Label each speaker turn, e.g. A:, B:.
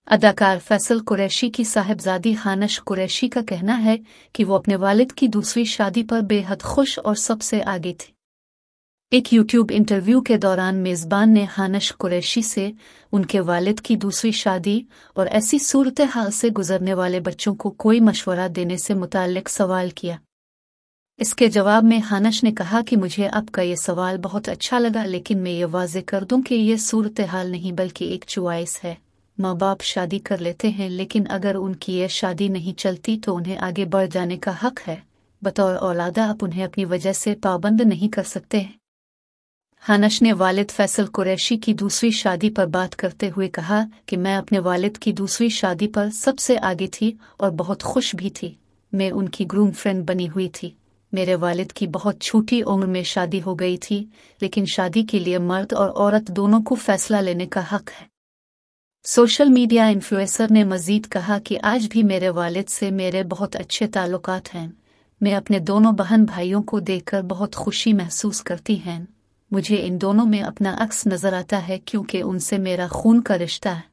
A: अदाकार फैसल कुरैशी की साहिबजादी हानश कुरैशी का कहना है कि वो अपने वालिद की दूसरी शादी पर बेहद खुश और सबसे आगे थी। एक यूट्यूब इंटरव्यू के दौरान मेज़बान ने हानश कुरैशी से उनके वालिद की दूसरी शादी और ऐसी सूरत हाल से गुजरने वाले बच्चों को कोई मशवरा देने से मुताल्लिक सवाल किया। इसके जवाब में हानश ने कहा कि मुझे आपका ये सवाल बहुत अच्छा लगा, लेकिन मैं ये वाज़े कर दूं कि ये सूरत हाल नहीं बल्कि एक चॉइस है। माँ बाप शादी कर लेते हैं, लेकिन अगर उनकी ये शादी नहीं चलती तो उन्हें आगे बढ़ जाने का हक है। बतौर औलादा आप उन्हें अपनी वजह से पाबंद नहीं कर सकते। हानश ने वालिद फैसल कुरैशी की दूसरी शादी पर बात करते हुए कहा कि मैं अपने वालिद की दूसरी शादी पर सबसे आगे थी और बहुत खुश भी थी। मैं उनकी ग्रूम फ्रेंड बनी हुई थी। मेरे वालिद की बहुत छोटी उम्र में शादी हो गई थी, लेकिन शादी के लिए मर्द और औरत दोनों को फैसला लेने का हक है। सोशल मीडिया इन्फ्लुएंसर ने मजीद कहा कि आज भी मेरे वालिद से मेरे बहुत अच्छे ताल्लुकात हैं। मैं अपने दोनों बहन भाइयों को देखकर बहुत खुशी महसूस करती हैं। मुझे इन दोनों में अपना अक्स नजर आता है क्योंकि उनसे मेरा खून का रिश्ता है।